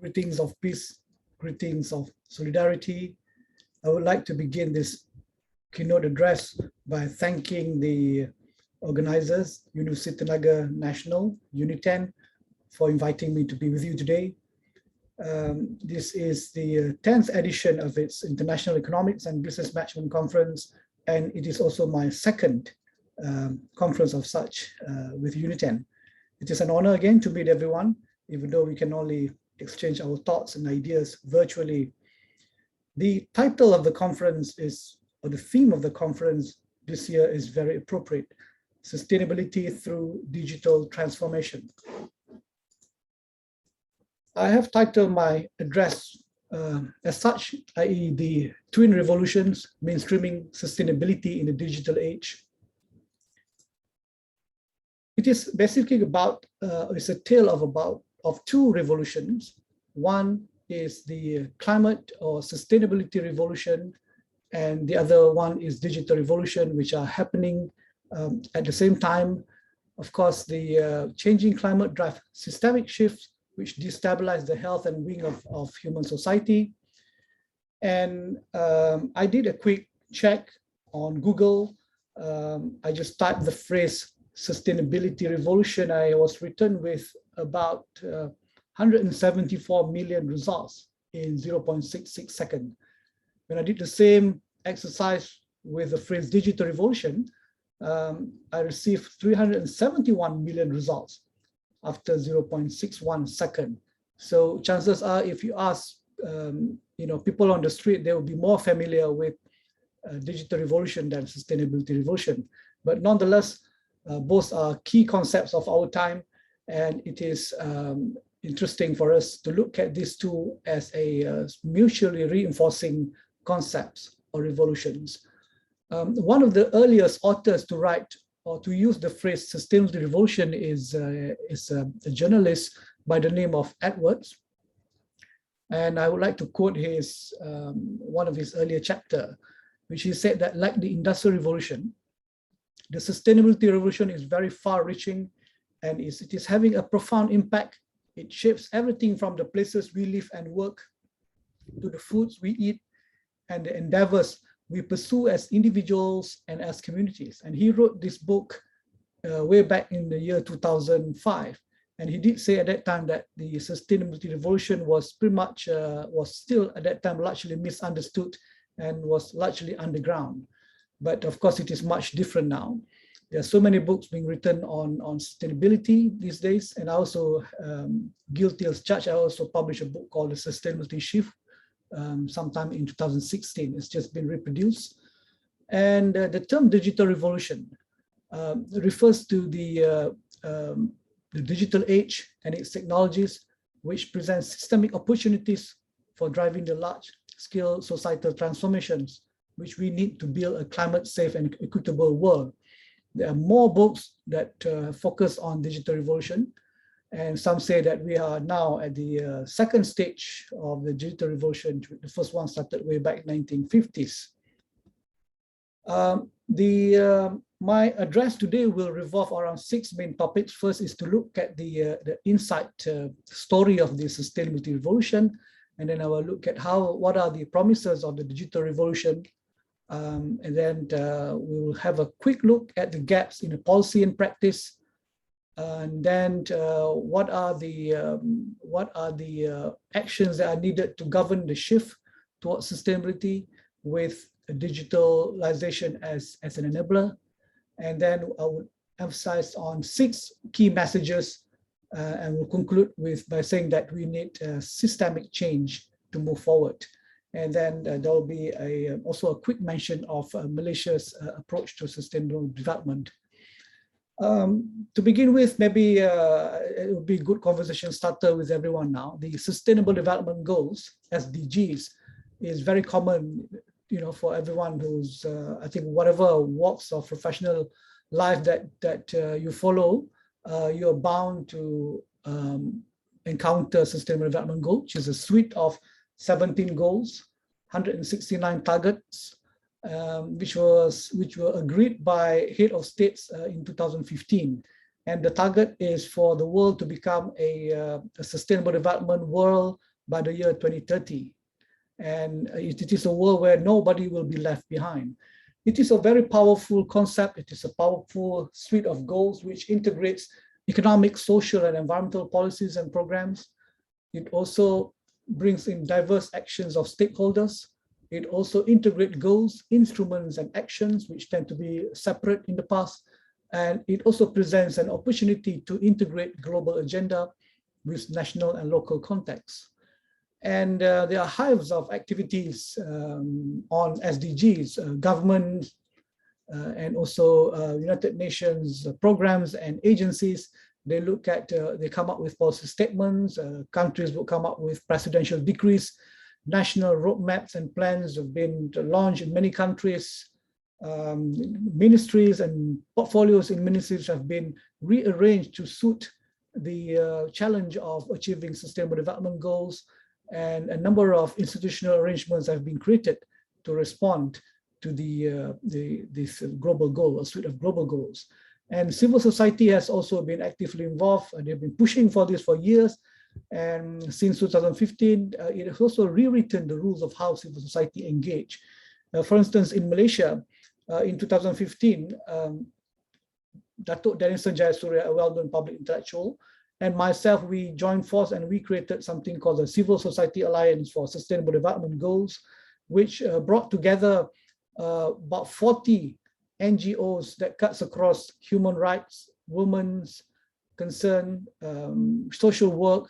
Greetings of peace, greetings of solidarity. I would like to begin this keynote address by thanking the organizers, Universiti Tenaga Nasional, UNITEN, for inviting me to be with you today. This is the 10th edition of its International Economics and Business Management Conference, and it is also my second conference of such with UNITEN. It is an honor again to meet everyone, even though we can only exchange our thoughts and ideas virtually. The title of the conference is, or the theme of the conference this year is very appropriate: Sustainability through Digital Transformation. I have titled my address as such, i.e. the twin revolutions, mainstreaming sustainability in the digital age. It is basically about, it's a tale of two revolutions. One is the climate or sustainability revolution, and the other one is digital revolution, which are happening at the same time. Of course, the changing climate drive systemic shifts, which destabilize the health and being of human society. And I did a quick check on Google. I just typed the phrase sustainability revolution. I was returned with about 174 million results in 0.66 seconds. When I did the same exercise with the phrase digital revolution, I received 371 million results after 0.61 seconds. So chances are, if you ask people on the street, they will be more familiar with digital revolution than sustainability revolution. But nonetheless, both are key concepts of our time, and it is interesting for us to look at these two as a mutually reinforcing concepts or revolutions. One of the earliest authors to write or to use the phrase sustainability revolution is a journalist by the name of Edwards. And I would like to quote his one of his earlier chapter, which he said that, like the Industrial Revolution, the sustainability revolution is very far-reaching, and it is having a profound impact. It shapes everything from the places we live and work to the foods we eat and the endeavors we pursue as individuals and as communities. And he wrote this book way back in the year 2005. And he did say at that time that the sustainability revolution was pretty much, was still at that time largely misunderstood and was largely underground. But of course, it is much different now. There are so many books being written on sustainability these days. And I also, guilty as charged, I also published a book called The Sustainability Shift sometime in 2016. It's just been reproduced. And the term digital revolution refers to the digital age and its technologies, which present systemic opportunities for driving the large-scale societal transformations, which we need to build a climate-safe and equitable world. There are more books that focus on digital revolution, and some say that we are now at the second stage of the digital revolution. The first one started way back in the 1950s. My address today will revolve around 6 main topics. First is to look at the inside story of the sustainability revolution, and then I will look at what are the promises of the digital revolution. And then we will have a quick look at the gaps in the policy and practice, and then what are the actions that are needed to govern the shift towards sustainability with digitalization as an enabler. And then I would emphasize on 6 key messages, and we'll conclude by saying that we need systemic change to move forward. And then there will be also a quick mention of Malaysia's approach to sustainable development. To begin with, maybe it would be a good conversation starter with everyone now. The Sustainable Development Goals, SDGs, is very common, for everyone who's, I think, whatever walks of professional life that you follow, you're bound to encounter Sustainable Development Goals, which is a suite of 17 goals, 169 targets, which were agreed by head of states in 2015. And the target is for the world to become a sustainable development world by the year 2030. And it is a world where nobody will be left behind. It is a very powerful concept. It is a powerful suite of goals which integrates economic, social, and environmental policies and programs. It also brings in diverse actions of stakeholders. It also integrates goals, instruments, and actions which tend to be separate in the past. And it also presents an opportunity to integrate global agenda with national and local contexts. And there are hives of activities on SDGs, government, and also United Nations programs and agencies. They look at, they come up with policy statements, countries will come up with presidential decrees, national roadmaps and plans have been launched in many countries. Ministries and portfolios in ministries have been rearranged to suit the challenge of achieving sustainable development goals, and a number of institutional arrangements have been created to respond to this global goal, a suite of global goals. And civil society has also been actively involved, and they've been pushing for this for years. And since 2015, it has also rewritten the rules of how civil society engage. For instance, in Malaysia, in 2015, Datuk Denison Jayasuriya, a well-known public intellectual, and myself, we joined force and we created something called the Civil Society Alliance for Sustainable Development Goals, which brought together about 40 NGOs that cuts across human rights, women's concern, social work,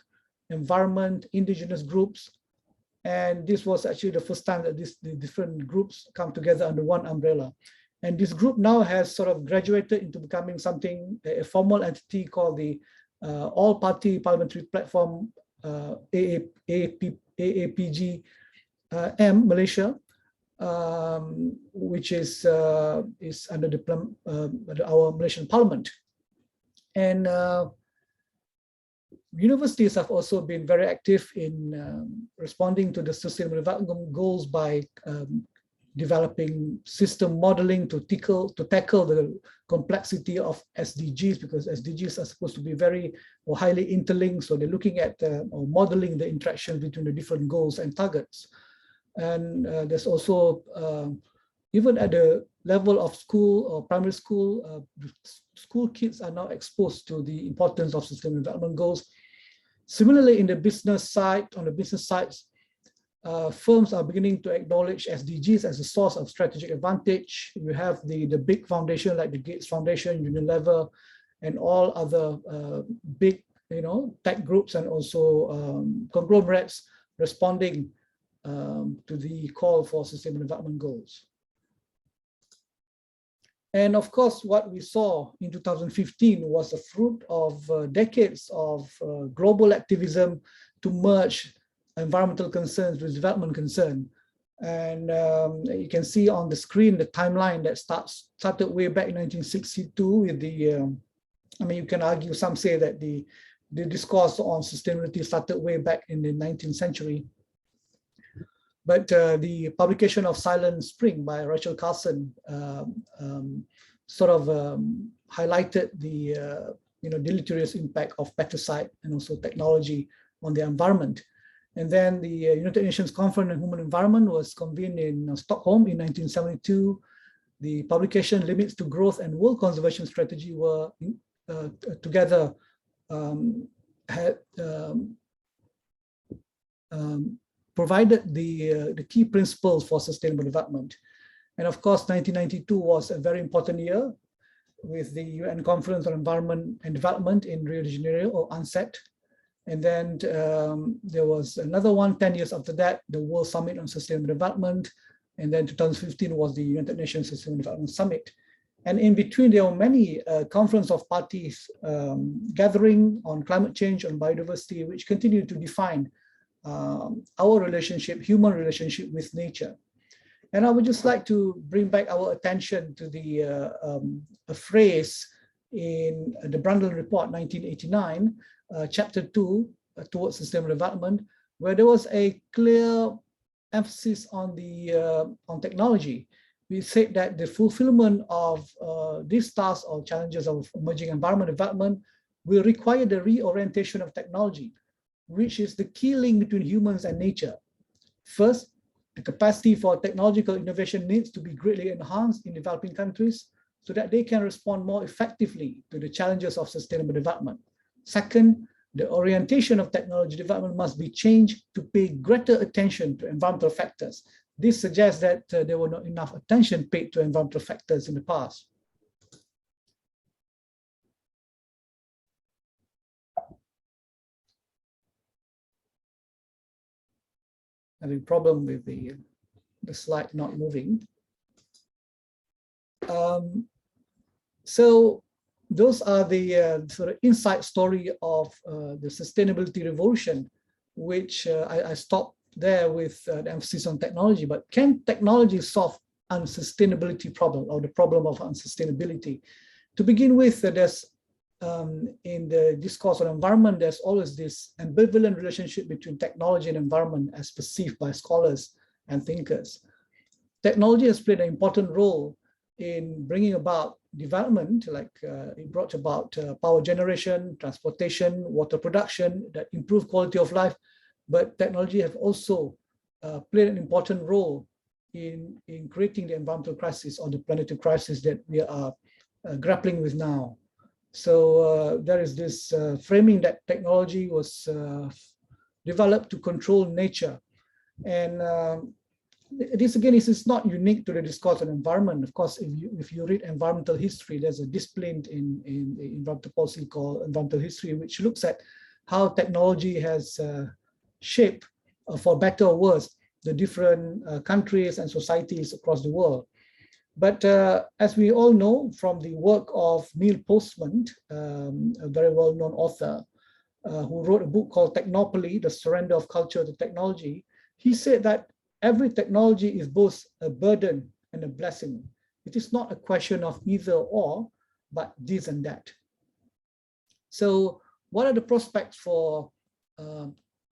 environment, indigenous groups. And this was actually the first time that the different groups come together under one umbrella. And this group now has sort of graduated into becoming something, a formal entity called the All-Party Parliamentary Platform, AAPG Malaysia, which is under our Malaysian Parliament. And universities have also been very active in responding to the Sustainable Development Goals by developing system modeling to tackle the complexity of SDGs, because SDGs are supposed to be very or highly interlinked. So they're looking at or modeling the interaction between the different goals and targets. And there's also, even at the level of school or primary school, school kids are now exposed to the importance of sustainable development goals. Similarly, in the business side, on the business sides, firms are beginning to acknowledge SDGs as a source of strategic advantage. You have the big foundation like the Gates Foundation, Unilever, and all other big, tech groups and also conglomerates responding to the call for sustainable development goals. And of course, what we saw in 2015 was a fruit of decades of global activism to merge environmental concerns with development concern. And you can see on the screen the timeline that started way back in 1962 with the, you can argue, some say that the discourse on sustainability started way back in the 19th century. But the publication of Silent Spring by Rachel Carson sort of highlighted the deleterious impact of pesticide and also technology on the environment. And then the United Nations Conference on Human Environment was convened in Stockholm in 1972. The publication Limits to Growth and World Conservation Strategy were together provided the key principles for sustainable development. And of course, 1992 was a very important year with the UN Conference on Environment and Development in Rio de Janeiro, or UNCED. And then there was another one 10 years after that, the World Summit on Sustainable Development. And then 2015 was the United Nations Sustainable Development Summit. And in between, there were many conference of parties gathering on climate change, on biodiversity, which continue to define our relationship, human relationship with nature. And I would just like to bring back our attention to the a phrase in the Brundtland Report 1989, Chapter 2, towards sustainable development, where there was a clear emphasis on on technology. We said that the fulfillment of these tasks or challenges of emerging environment development will require the reorientation of technology. which is the key link between humans and nature. First, the capacity for technological innovation needs to be greatly enhanced in developing countries so that they can respond more effectively to the challenges of sustainable development. Second, the orientation of technology development must be changed to pay greater attention to environmental factors. This suggests that there was not enough attention paid to environmental factors in the past. Having a problem with the slide not moving. So those are the sort of inside story of the sustainability revolution, which I stopped there with the emphasis on technology. But can technology solve unsustainability problem or the problem of unsustainability? To begin with, there's in the discourse on environment, there's always this ambivalent relationship between technology and environment as perceived by scholars and thinkers. Technology has played an important role in bringing about development, like it brought about power generation, transportation, water production that improve quality of life. But technology have also played an important role in creating the environmental crisis or the planetary crisis that we are grappling with now. So there is this framing that technology was developed to control nature. And this again is not unique to the discourse on environment. Of course, if you read environmental history, there's a discipline in environmental policy called environmental history, which looks at how technology has shaped, for better or worse, the different countries and societies across the world. But as we all know from the work of Neil Postman, a very well-known author, who wrote a book called Technopoly, The Surrender of Culture to Technology, he said that every technology is both a burden and a blessing. It is not a question of either or, but this and that. So what are the prospects for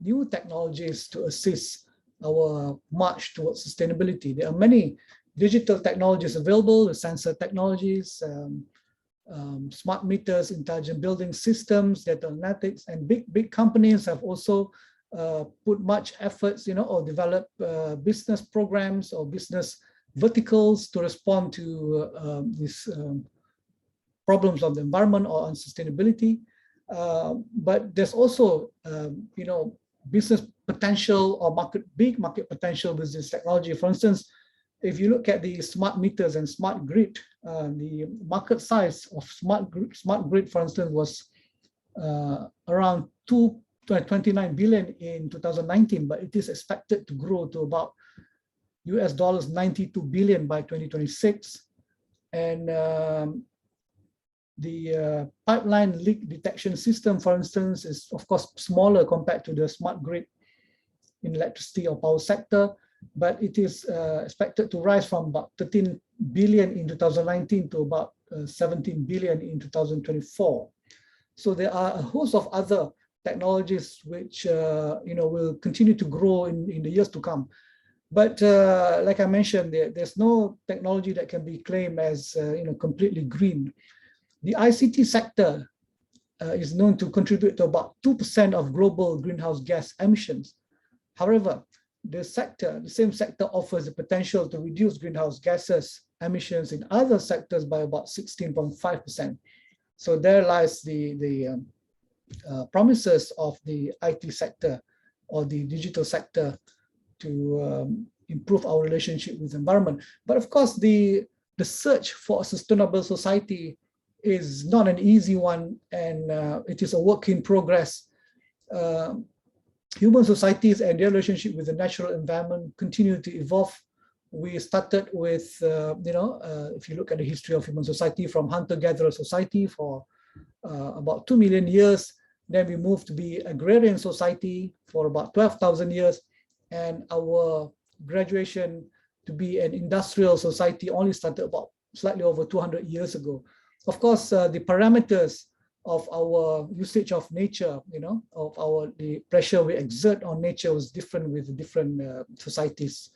new technologies to assist our march towards sustainability? There are many digital technologies available, the sensor technologies, smart meters, intelligent building systems, data analytics, and big companies have also put much efforts, or develop business programs or business verticals to respond to these problems of the environment or unsustainability. But there's also, business potential or big market potential with this technology. For instance, if you look at the smart meters and smart grid, the market size of smart grid, for instance, was around 29 billion in 2019, but it is expected to grow to about US $92 billion by 2026. And the pipeline leak detection system, for instance, is of course smaller compared to the smart grid in electricity or power sector, but it is expected to rise from about 13 billion in 2019 to about 17 billion in 2024. So there are a host of other technologies which will continue to grow in the years to come. But like I mentioned, there's no technology that can be claimed as completely green. The ICT sector is known to contribute to about 2% of global greenhouse gas emissions. However, the same sector offers the potential to reduce greenhouse gases emissions in other sectors by about 16.5%. So there lies the promises of the IT sector or the digital sector to improve our relationship with the environment. But of course, the search for a sustainable society is not an easy one, and it is a work in progress. Human societies and their relationship with the natural environment continue to evolve. We started with, if you look at the history of human society, from hunter-gatherer society for about 2 million years. Then we moved to be agrarian society for about 12,000 years. And our graduation to be an industrial society only started about slightly over 200 years ago. Of course, the parameters of our usage of nature, of the pressure we exert on nature was different with different societies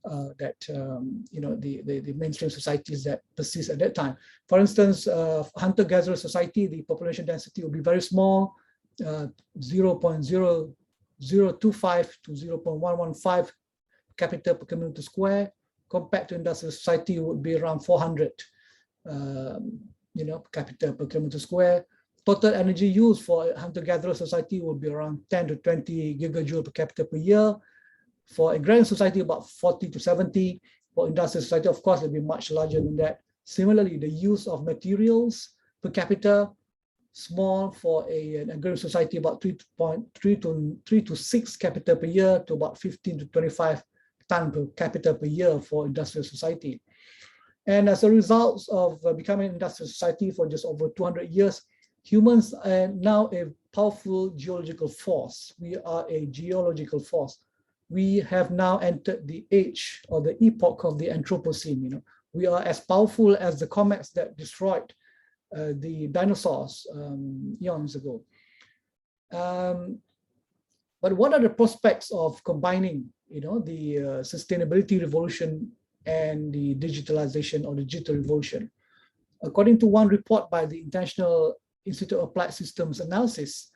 that, the mainstream societies that persist at that time. For instance, hunter-gatherer society, the population density will be very small. 0.0025 to 0.115 capita per kilometer square, compared to industrial society would be around 400 capita per kilometer square. Total energy used for hunter-gatherer society would be around 10 to 20 gigajoule per capita per year. For agrarian society, about 40 to 70. For industrial society, of course, it will be much larger than that. Similarly, the use of materials per capita, small for an agrarian society, about 3 to 6 capita per year to about 15 to 25 ton per capita per year for industrial society. And as a result of becoming an industrial society for just over 200 years, humans are now a powerful geological force. We are a geological force. We have now entered the age or the epoch of the Anthropocene. We are as powerful as the comets that destroyed the dinosaurs eons ago. But what are the prospects of combining, the sustainability revolution and the digitalization or digital revolution? According to one report by the International Institute of Applied Systems Analysis,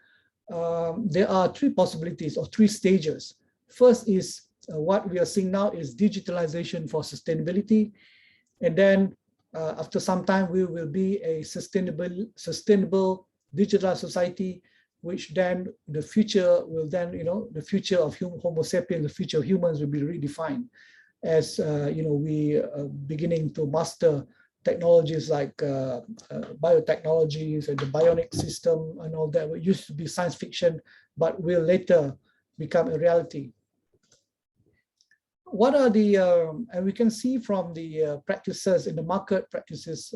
there are three possibilities or three stages. First is what we are seeing now is digitalization for sustainability. And then after some time, we will be a sustainable digitalized society, which then the future will then, the future of Homo sapiens, the future of humans will be redefined as, we are beginning to master technologies like biotechnologies and the bionic system and all that. It used to be science fiction, but will later become a reality. What are the, and we can see from the practices in the market practices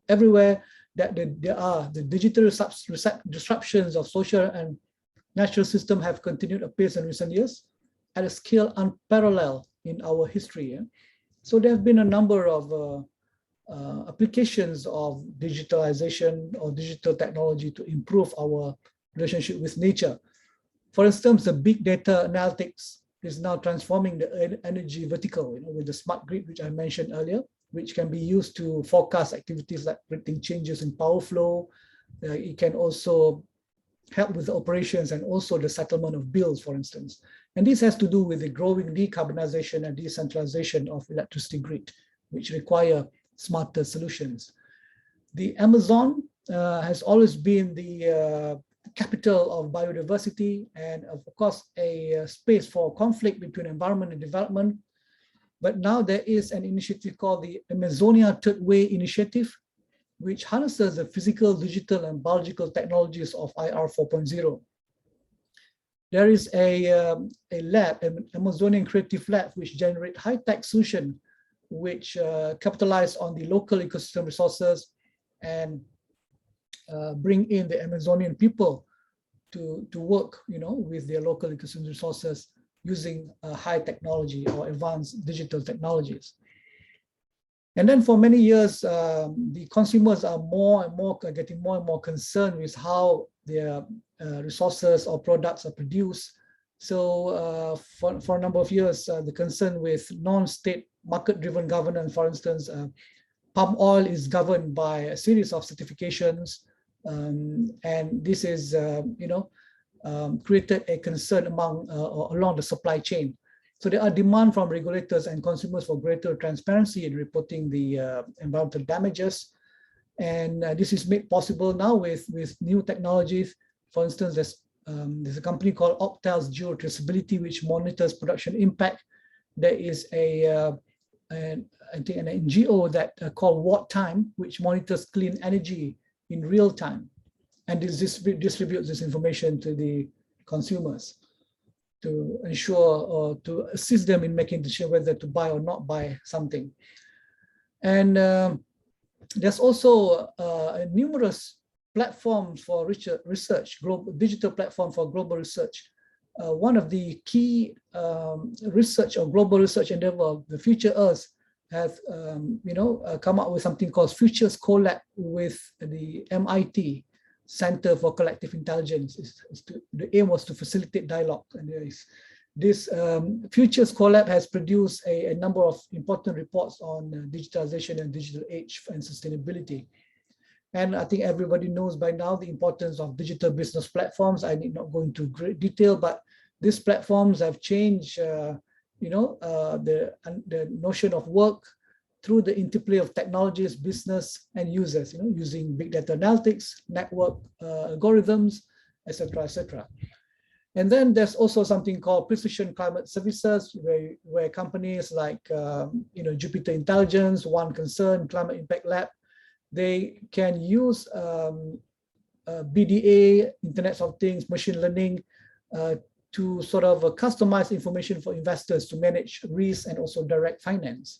everywhere that there are the digital disruptions of social and natural system have continued apace in recent years at a scale unparalleled in our history. So there have been a number of applications of digitalization or digital technology to improve our relationship with nature. For instance, the big data analytics is now transforming the energy vertical, with the smart grid, which I mentioned earlier, which can be used to forecast activities like predicting changes in power flow. It can also help with the operations and also the settlement of bills, for instance. And this has to do with the growing decarbonization and decentralization of electricity grid, which require smarter solutions. The Amazon has always been the capital of biodiversity and of course a space for conflict between environment and development. But now there is an initiative called the Amazonia Third Way Initiative, which harnesses the physical, digital, and biological technologies of IR 4.0. There is a lab, an Amazonian Creative Lab, which generate high-tech solutions which capitalize on the local ecosystem resources and bring in the Amazonian people to work, with their local ecosystem resources using high technology or advanced digital technologies. And then for many years, the consumers are getting more and more concerned with how their resources or products are produced. So for a number of years, the concern with non-state market-driven governance, for instance, palm oil is governed by a series of certifications, and this is, created a concern along the supply chain. So there are demand from regulators and consumers for greater transparency in reporting the environmental damages. And this is made possible now with new technologies. For instance, there's a company called Octal's Geotraceability, which monitors production impact. There is I think an NGO that called Watt Time, which monitors clean energy in real time, and distributes this information to the consumers to ensure or to assist them in making the decision whether to buy or not buy something. And there's also numerous platforms for research, digital platform for global research. One of the key research or global research endeavor of the Future Earth have come up with something called Futures Collab with the MIT Center for Collective Intelligence. The aim was to facilitate dialogue, and this Futures Collab has produced a number of important reports on digitalization and digital age and sustainability. And I think everybody knows by now the importance of digital business platforms. I need not go into great detail, but these platforms have changed, the notion of work through the interplay of technologies, business, and users. Using big data analytics, network algorithms, etc., etc. And then there's also something called precision climate services, where companies like Jupiter Intelligence, One Concern, Climate Impact Lab, they can use BDA, Internet of Things, machine learning, to sort of customize information for investors to manage risk and also direct finance.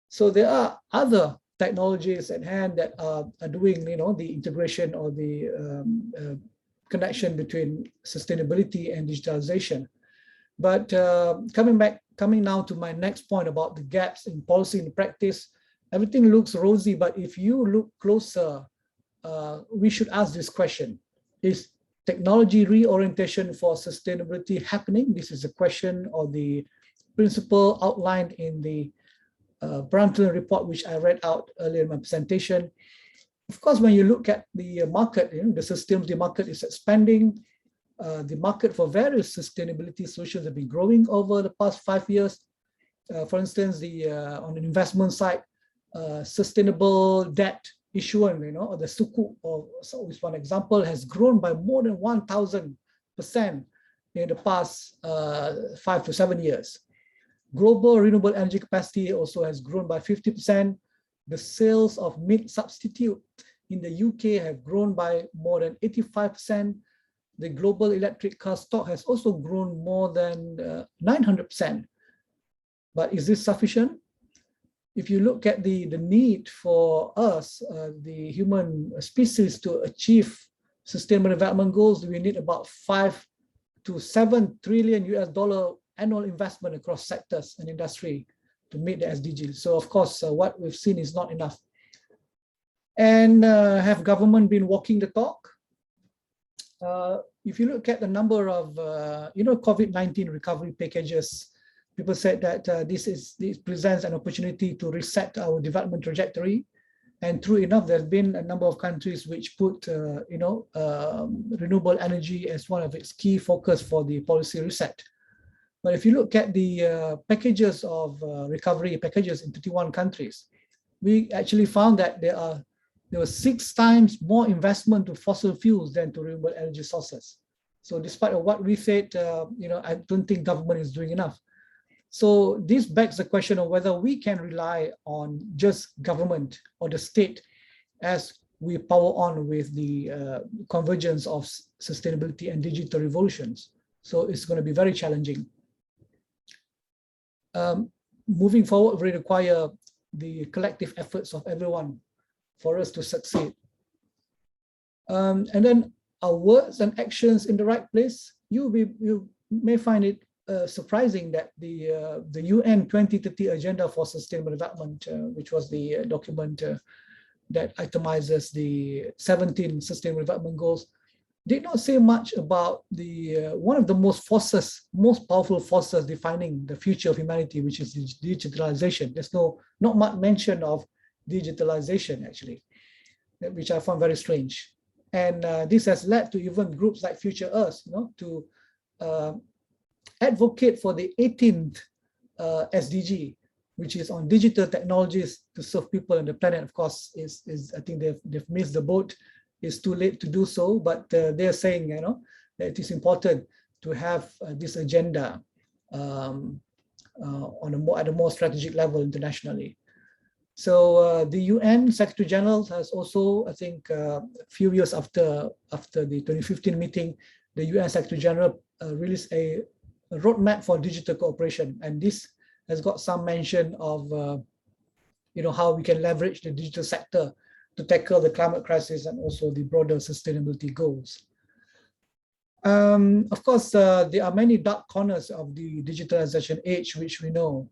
So there are other technologies at hand that are doing, the integration or the connection between sustainability and digitalization. But coming now to my next point about the gaps in policy and practice, everything looks rosy, but if you look closer, we should ask this question: is technology reorientation for sustainability happening? This is a question or the principle outlined in the Brundtland report, which I read out earlier in my presentation. Of course, when you look at the market, the sustainability market is expanding. The market for various sustainability solutions have been growing over the past 5 years. For instance, on the investment side, sustainable debt issuance, or the sukuk, is one example, has grown by more than 1,000% in the past 5 to 7 years. Global renewable energy capacity also has grown by 50%. The sales of meat substitute in the UK have grown by more than 85%. The global electric car stock has also grown more than 900%. But is this sufficient? If you look at the need for us, the human species, to achieve sustainable development goals, we need about 5 to 7 trillion US dollar annual investment across sectors and industry to meet the SDGs. So of course, what we've seen is not enough. And have government been walking the talk? If you look at the number of COVID-19 recovery packages, people said that this presents an opportunity to reset our development trajectory. And true enough, there's been a number of countries which put renewable energy as one of its key focus for the policy reset. But if you look at the packages of recovery packages in 31 countries, we actually found that there was 6 times more investment to fossil fuels than to renewable energy sources. So despite of what we said, I don't think government is doing enough. So this begs the question of whether we can rely on just government or the state as we power on with the convergence of sustainability and digital revolutions. So it's going to be very challenging. Moving forward, we require the collective efforts of everyone for us to succeed. And then our words and actions in the right place. You may find it surprising that the UN 2030 Agenda for Sustainable Development, which was the document that itemizes the 17 Sustainable Development Goals, did not say much about one of the most powerful forces defining the future of humanity, which is digitalization. There's not much mention of digitalization, actually, which I found very strange. And this has led to even groups like Future Earth, to advocate for the 18th SDG, which is on digital technologies to serve people on the planet. Of course, I think they've missed the boat. It's too late to do so, but they're saying, that it is important to have this agenda at a more strategic level internationally. So the UN Secretary General has also, I think, a few years after the 2015 meeting, the UN Secretary General released a roadmap for digital cooperation, and this has got some mention of, how we can leverage the digital sector to tackle the climate crisis and also the broader sustainability goals. Of course, there are many dark corners of the digitalization age, which we know.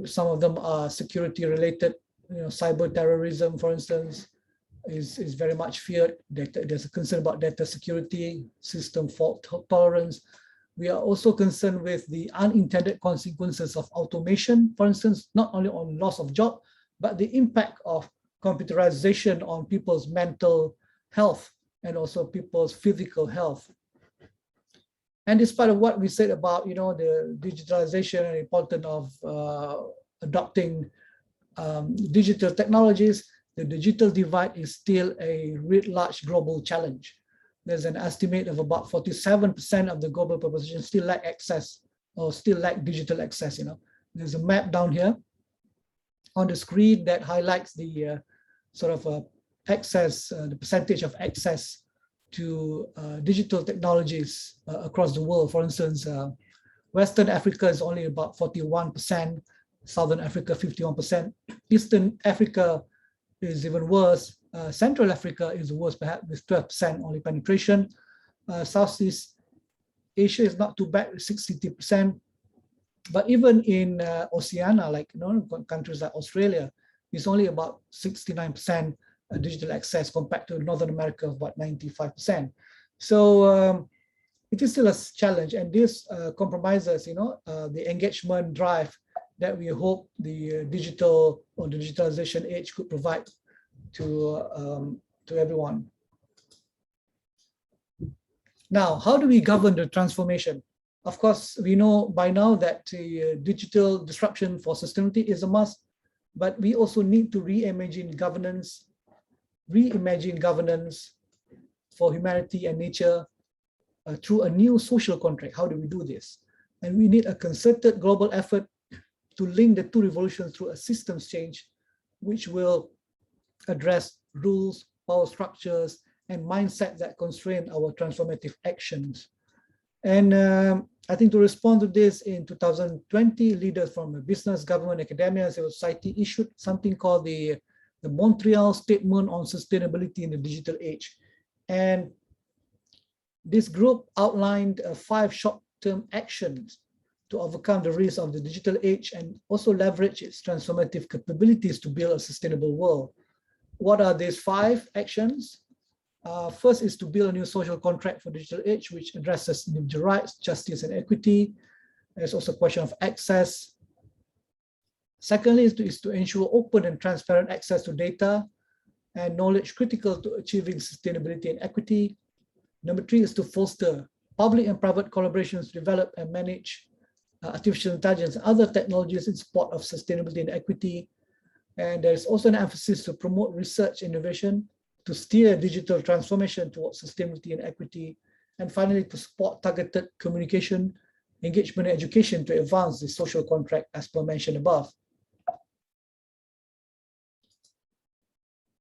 Some of them are security related. Cyber terrorism, for instance, is very much feared. There's a concern about data security, system fault tolerance. We are also concerned with the unintended consequences of automation, for instance, not only on loss of job, but the impact of computerization on people's mental health and also people's physical health. And despite of what we said about, the digitalization and the importance of adopting digital technologies, the digital divide is still a large global challenge. There's an estimate of about 47% of the global population still lack access or still lack digital access. There's a map down here on the screen that highlights the access, the percentage of access to digital technologies across the world. For instance, Western Africa is only about 41%, Southern Africa 51%, Eastern Africa is even worse, Central Africa is worse, perhaps with 12% only penetration. Southeast Asia is not too bad with 60%, but even in Oceania, like countries like Australia, it's only about 69% digital access compared to Northern America of about 95%. So it is still a challenge, and this compromises, the engagement drive that we hope the digital or the digitalization age could provide to everyone. Now, how do we govern the transformation? Of course, we know by now that digital disruption for sustainability is a must, but we also need to reimagine governance for humanity and nature through a new social contract. How do we do this? And we need a concerted global effort to link the two revolutions through a systems change, which will address rules, power structures, and mindset that constrain our transformative actions. And I think to respond to this, in 2020, leaders from business, government, academia, civil society issued something called the Montreal Statement on Sustainability in the Digital Age. And this group outlined 5 short-term actions to overcome the risks of the digital age and also leverage its transformative capabilities to build a sustainable world. What are these 5 actions? First is to build a new social contract for digital age, which addresses individual rights, justice, and equity. There's also a question of access. Secondly, is to ensure open and transparent access to data and knowledge critical to achieving sustainability and equity. Number 3 is to foster public and private collaborations to develop and manage artificial intelligence and other technologies in support of sustainability and equity. And there is also an emphasis to promote research innovation, to steer digital transformation towards sustainability and equity. And finally, to support targeted communication, engagement, and education to advance the social contract as per mentioned above.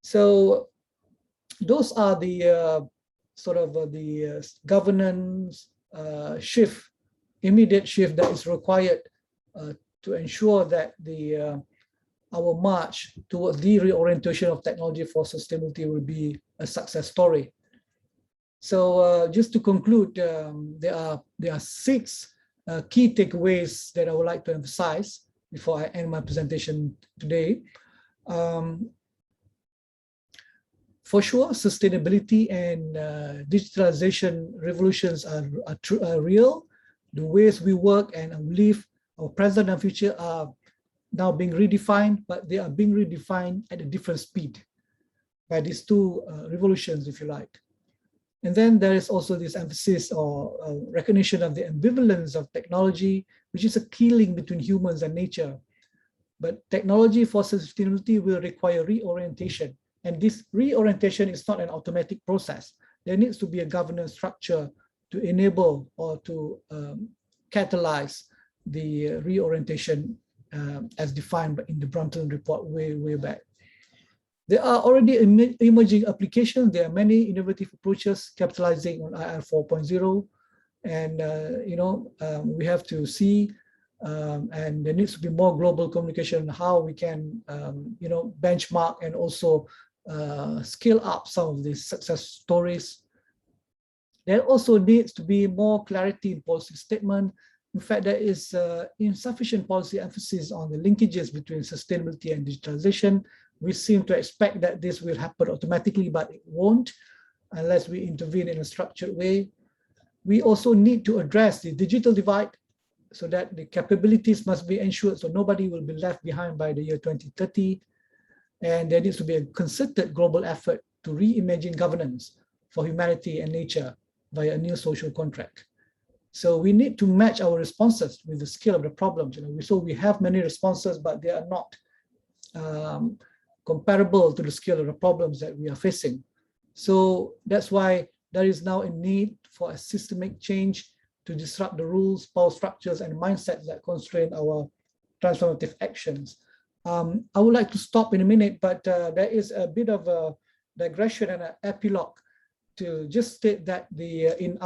So those are the the governance shift, immediate shift that is required to ensure that our march towards the reorientation of technology for sustainability will be a success story. So just to conclude, there are 6 key takeaways that I would like to emphasize before I end my presentation today. For sure, sustainability and digitalization revolutions are real. The ways we work and live, our present and future, are now being redefined, but they are being redefined at a different speed by these 2 revolutions, if you like. And then there is also this emphasis or recognition of the ambivalence of technology, which is a key link between humans and nature. But technology for sustainability will require reorientation. And this reorientation is not an automatic process. There needs to be a governance structure to enable or to catalyze the reorientation as defined in the Brundtland report way back. There are already emerging applications. There are many innovative approaches capitalizing on IR 4.0, and we have to see, and there needs to be more global communication on how we can, benchmark and also scale up some of these success stories. There also needs to be more clarity in policy statement. In fact, there is insufficient policy emphasis on the linkages between sustainability and digitalization. We seem to expect that this will happen automatically, but it won't unless we intervene in a structured way. We also need to address the digital divide so that the capabilities must be ensured so nobody will be left behind by the year 2030. And there needs to be a concerted global effort to reimagine governance for humanity and nature via a new social contract. So we need to match our responses with the scale of the problems. So we have many responses, but they are not comparable to the scale of the problems that we are facing. So that's why there is now a need for a systemic change to disrupt the rules, power structures, and mindsets that constrain our transformative actions. I would like to stop in a minute, but there is a bit of a digression and an epilogue to just state that in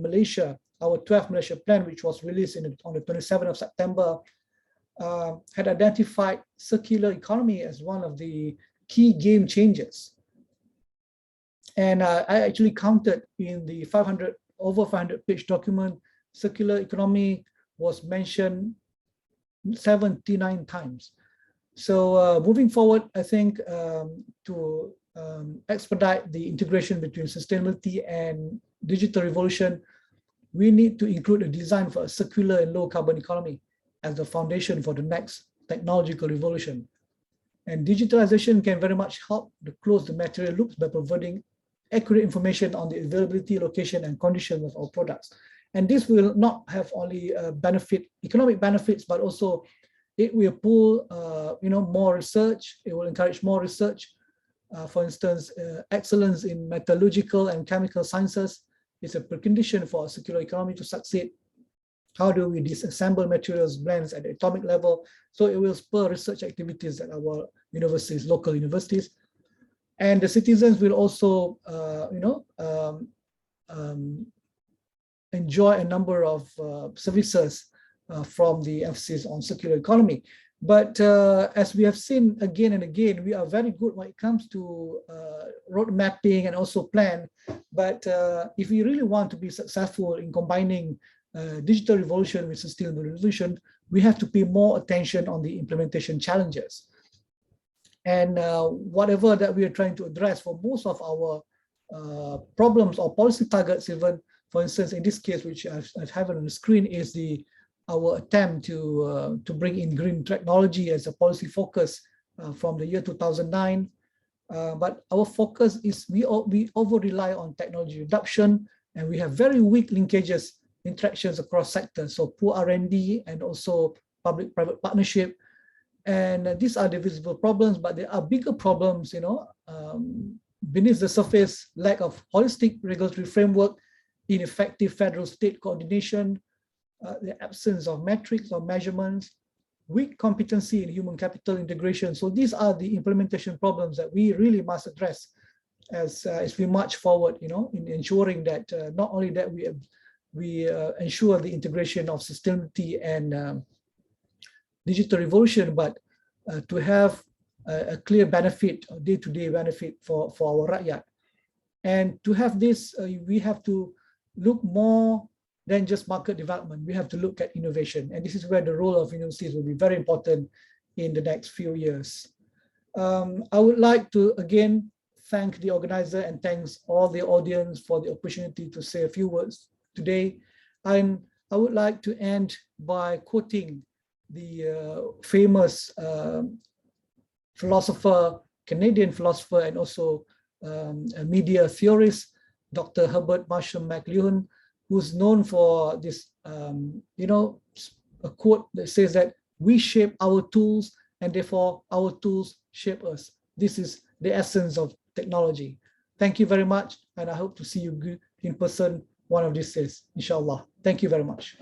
Malaysia, our 12th Malaysia plan, which was released on the 27th of September, had identified circular economy as one of the key game changers. And I actually counted in the over 500-page document, circular economy was mentioned 79 times. So moving forward, I think to expedite the integration between sustainability and digital revolution, we need to include a design for a circular and low carbon economy as the foundation for the next technological revolution. And digitalization can very much help to close the material loops by providing accurate information on the availability, location, and conditions of our products. And this will not have only economic benefits, but also it will pull more research. It will encourage more research. For instance, excellence in metallurgical and chemical sciences is a precondition for a circular economy to succeed. How do we disassemble materials, blends at the atomic level? So it will spur research activities at our universities, local universities. And the citizens will also, enjoy a number of services from the emphasis on circular economy. But as we have seen again and again, we are very good when it comes to road mapping and also plan. But if we really want to be successful in combining digital revolution with sustainable revolution, we have to pay more attention on the implementation challenges. And whatever that we are trying to address for most of our problems or policy targets, even, for instance, in this case, which I have on the screen, is our attempt to bring in green technology as a policy focus from the year 2009. But our focus is we over-rely on technology adoption, and we have very weak linkages, interactions across sectors, so poor R&D and also public-private partnership. And these are divisible problems, but there are bigger problems, beneath the surface: lack of holistic regulatory framework, ineffective federal-state coordination, the absence of metrics or measurements, weak competency in human capital integration. So these are the implementation problems that we really must address as we march forward, in ensuring that not only that we ensure the integration of sustainability and digital revolution, but to have a clear benefit, day-to-day benefit for our rakyat. And to have this, we have to look more than just market development. We have to look at innovation. And this is where the role of universities will be very important in the next few years. I would like to, again, thank the organizer and thanks all the audience for the opportunity to say a few words today. And I would like to end by quoting the famous philosopher, Canadian philosopher, and also a media theorist, Dr. Herbert Marshall McLuhan, who's known for this, a quote that says that we shape our tools and therefore our tools shape us. This is the essence of technology. Thank you very much, and I hope to see you in person one of these days, inshallah. Thank you very much.